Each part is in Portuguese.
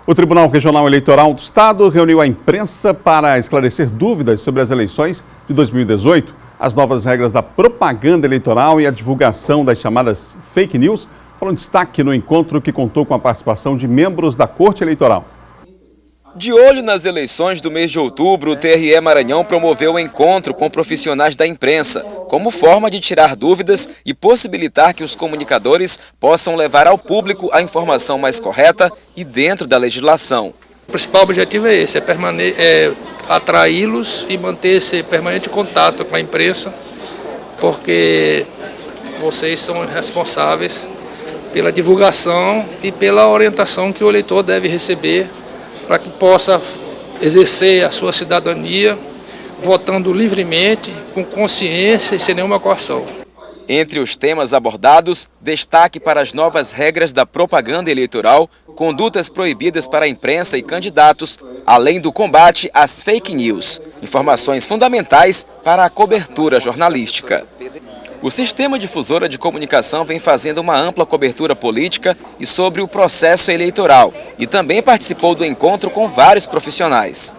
O Tribunal Regional Eleitoral do Estado reuniu a imprensa para esclarecer dúvidas sobre as eleições de 2018. As novas regras da propaganda eleitoral e a divulgação das chamadas fake news foram destaque no encontro que contou com a participação de membros da Corte Eleitoral. De olho nas eleições do mês de outubro, o TRE Maranhão promoveu um encontro com profissionais da imprensa, como forma de tirar dúvidas e possibilitar que os comunicadores possam levar ao público a informação mais correta e dentro da legislação. O principal objetivo é esse, é atraí-los e manter esse permanente contato com a imprensa, porque vocês são responsáveis pela divulgação e pela orientação que o eleitor deve receber para que possa exercer a sua cidadania, votando livremente, com consciência e sem nenhuma coação. Entre os temas abordados, destaque para as novas regras da propaganda eleitoral, condutas proibidas para a imprensa e candidatos, além do combate às fake news, informações fundamentais para a cobertura jornalística. O Sistema Difusora de Comunicação vem fazendo uma ampla cobertura política e sobre o processo eleitoral e também participou do encontro com vários profissionais.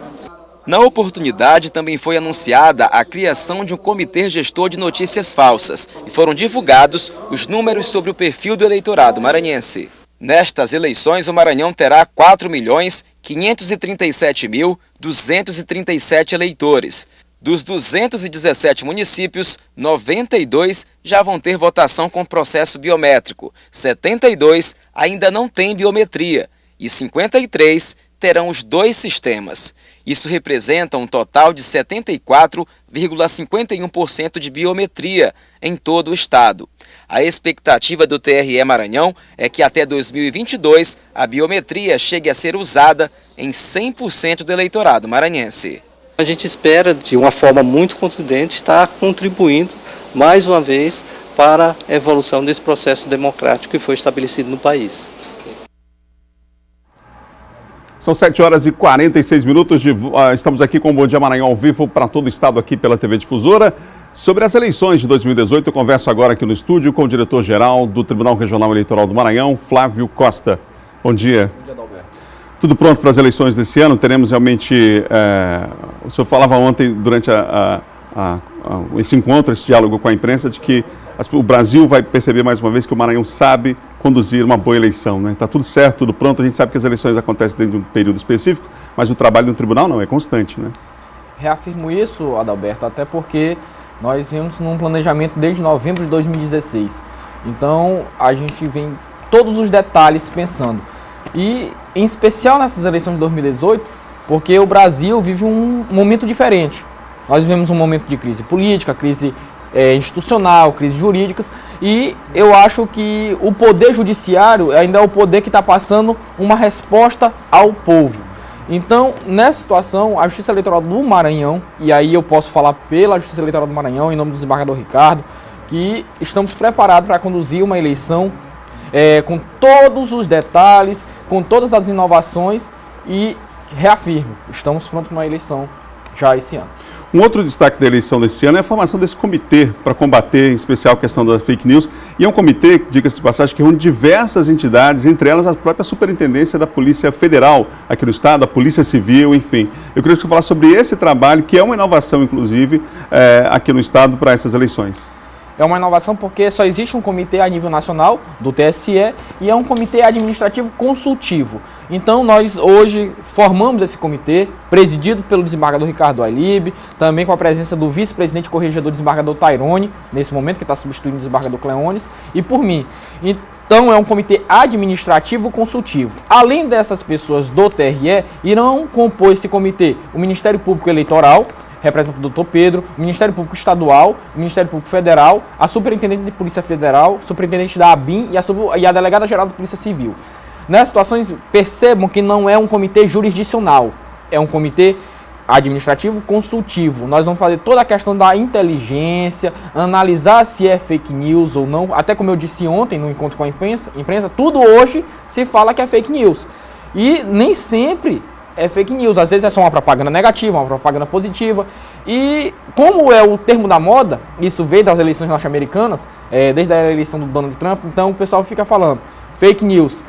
Na oportunidade, também foi anunciada a criação de um comitê gestor de notícias falsas e foram divulgados os números sobre o perfil do eleitorado maranhense. Nestas eleições, o Maranhão terá 4.537.237 eleitores. Dos 217 municípios, 92 já vão ter votação com processo biométrico, 72 ainda não têm biometria e 53 terão os dois sistemas. Isso representa um total de 74,51% de biometria em todo o estado. A expectativa do TRE Maranhão é que até 2022 a biometria chegue a ser usada em 100% do eleitorado maranhense. A gente espera, de uma forma muito contundente, estar contribuindo, mais uma vez, para a evolução desse processo democrático que foi estabelecido no país. São 7h46. Estamos aqui com o Bom Dia Maranhão ao vivo para todo o estado aqui pela TV Difusora. Sobre as eleições de 2018, eu converso agora aqui no estúdio com o diretor-geral do Tribunal Regional Eleitoral do Maranhão, Flávio Costa. Bom dia. Bom dia, Adalberto. Tudo pronto para as eleições desse ano? Teremos realmente... o senhor falava ontem, durante esse encontro, esse diálogo com a imprensa, de que o Brasil vai perceber mais uma vez que o Maranhão sabe conduzir uma boa eleição, né? Está tudo certo, tudo pronto. A gente sabe que as eleições acontecem dentro de um período específico, mas o trabalho no tribunal não, é constante, né? Reafirmo isso, Adalberto, até porque nós vimos num planejamento desde novembro de 2016. Então, a gente vem todos os detalhes pensando. E, em especial nessas eleições de 2018, porque o Brasil vive um momento diferente. Nós vivemos um momento de crise política, crise institucional, crise jurídicas, e eu acho que o poder judiciário ainda é o poder que está passando uma resposta ao povo. Então, nessa situação, a Justiça Eleitoral do Maranhão, e aí eu posso falar pela Justiça Eleitoral do Maranhão, em nome do desembargador Ricardo, que estamos preparados para conduzir uma eleição com todos os detalhes, com todas as inovações, e reafirmo, estamos prontos para uma eleição já esse ano. Um outro destaque da eleição desse ano é a formação desse comitê para combater, em especial, a questão da fake news. E é um comitê, diga-se de passagem, que reúne diversas entidades, entre elas a própria Superintendência da Polícia Federal aqui no estado, a Polícia Civil, enfim. Eu queria que você falasse sobre esse trabalho, que é uma inovação, inclusive, aqui no estado para essas eleições. É uma inovação porque só existe um comitê a nível nacional, do TSE, e é um comitê administrativo consultivo. Então, nós hoje formamos esse comitê, presidido pelo desembargador Ricardo Ailib, também com a presença do vice-presidente corregedor desembargador Tairone, nesse momento, que está substituindo o desembargador Cleones, e por mim. Então, é um comitê administrativo consultivo. Além dessas pessoas do TRE, irão compor esse comitê o Ministério Público Eleitoral, representa o doutor Pedro, o Ministério Público Estadual, o Ministério Público Federal, a Superintendente de Polícia Federal, Superintendente da ABIN e a Delegada-Geral da Polícia Civil. Nessas situações, percebam que não é um comitê jurisdicional, é um comitê administrativo consultivo. Nós vamos fazer toda a questão da inteligência, analisar se é fake news ou não, até como eu disse ontem no encontro com a imprensa, tudo hoje se fala que é fake news. E nem sempre é fake news, às vezes é só uma propaganda negativa, uma propaganda positiva. E como é o termo da moda, isso veio das eleições norte-americanas, desde a eleição do Donald Trump, então o pessoal fica falando fake news.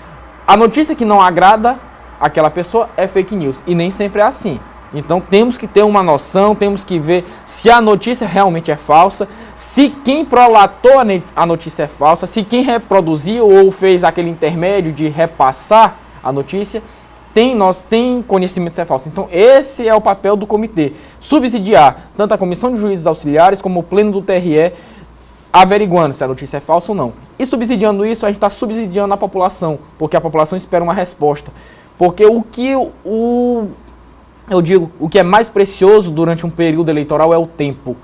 A notícia que não agrada aquela pessoa é fake news. E nem sempre é assim. Então temos que ter uma noção, temos que ver se a notícia realmente é falsa, se quem prolatou a notícia é falsa, se quem reproduziu ou fez aquele intermédio de repassar a notícia tem conhecimento se é falso. Então esse é o papel do comitê, subsidiar tanto a comissão de juízes auxiliares como o pleno do TRE, averiguando se a notícia é falsa ou não. E subsidiando isso, a gente está subsidiando a população, porque a população espera uma resposta. Porque o que eu digo, o que é mais precioso durante um período eleitoral é o tempo.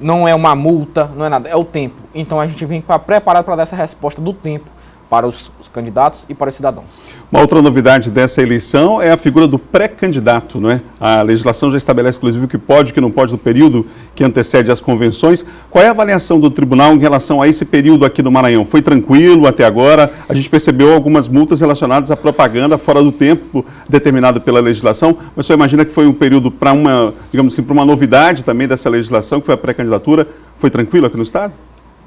Não é uma multa, não é nada, é o tempo. Então a gente vem preparado para dar essa resposta do tempo para os candidatos e para os cidadãos. Uma outra novidade dessa eleição é a figura do pré-candidato, não é? A legislação já estabelece, inclusive, o que pode e o que não pode no período que antecede as convenções. Qual é a avaliação do tribunal em relação a esse período aqui no Maranhão? Foi tranquilo até agora? A gente percebeu algumas multas relacionadas à propaganda fora do tempo determinado pela legislação, mas você imagina que foi um período para uma, digamos assim, para uma novidade também dessa legislação, que foi a pré-candidatura. Foi tranquilo aqui no Estado?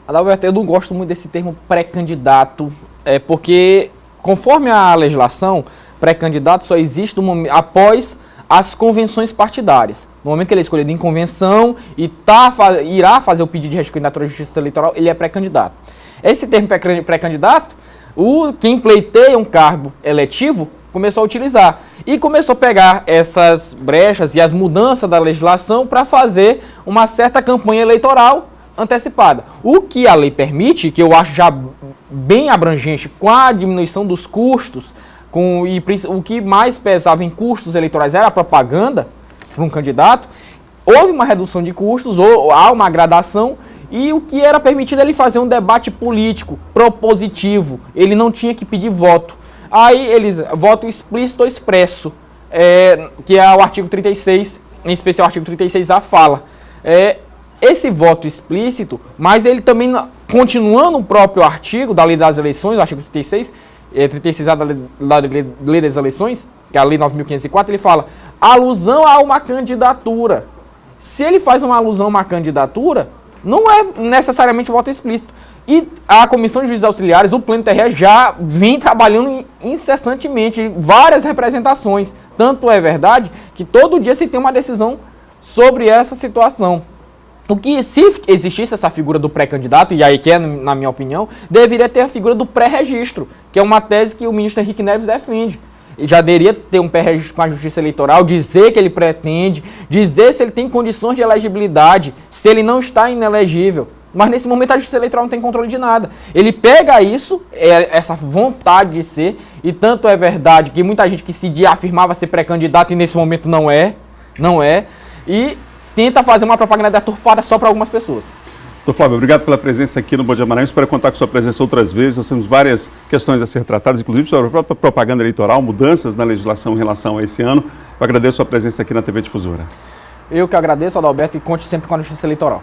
Adalberto, eu não gosto muito desse termo pré-candidato, porque conforme a legislação, pré-candidato só existe após as convenções partidárias. No momento que ele é escolhido em convenção e irá fazer o pedido de recandidatura à Justiça Eleitoral, ele é pré-candidato. Esse termo pré-candidato, quem pleiteia um cargo eletivo começou a utilizar e começou a pegar essas brechas e as mudanças da legislação para fazer uma certa campanha eleitoral antecipada. O que a lei permite, que eu acho já bem abrangente, com a diminuição dos custos, o que mais pesava em custos eleitorais era a propaganda para um candidato, houve uma redução de custos, ou há uma gradação, e o que era permitido ele fazer um debate político propositivo, ele não tinha que pedir voto. Aí voto explícito ou expresso, que é o artigo 36, em especial o artigo 36A fala. Esse voto explícito, mas ele também, continuando o próprio artigo da Lei das Eleições, o artigo 36A da Lei das Eleições, que é a Lei 9.504, ele fala alusão a uma candidatura. Se ele faz uma alusão a uma candidatura, não é necessariamente voto explícito. E a Comissão de Juízes Auxiliares, o Pleno TRE, já vem trabalhando incessantemente, várias representações. Tanto é verdade que todo dia se tem uma decisão sobre essa situação. O que, se existisse essa figura do pré-candidato, e aí que é, na minha opinião, deveria ter a figura do pré-registro, que é uma tese que o ministro Henrique Neves defende. Ele já deveria ter um pré-registro com a Justiça Eleitoral, dizer que ele pretende, dizer se ele tem condições de elegibilidade, se ele não está inelegível. Mas nesse momento a Justiça Eleitoral não tem controle de nada. Ele pega isso, essa vontade de ser, e tanto é verdade que muita gente que se afirmava ser pré-candidato e nesse momento não é, e tenta fazer uma propaganda deturpada só para algumas pessoas. Doutor Flávio, obrigado pela presença aqui no Bom Dia Maranhão. Espero contar com sua presença outras vezes. Nós temos várias questões a ser tratadas, inclusive sobre a própria propaganda eleitoral, mudanças na legislação em relação a esse ano. Eu agradeço a sua presença aqui na TV Difusora. Eu que agradeço, Adalberto, e conte sempre com a Justiça Eleitoral.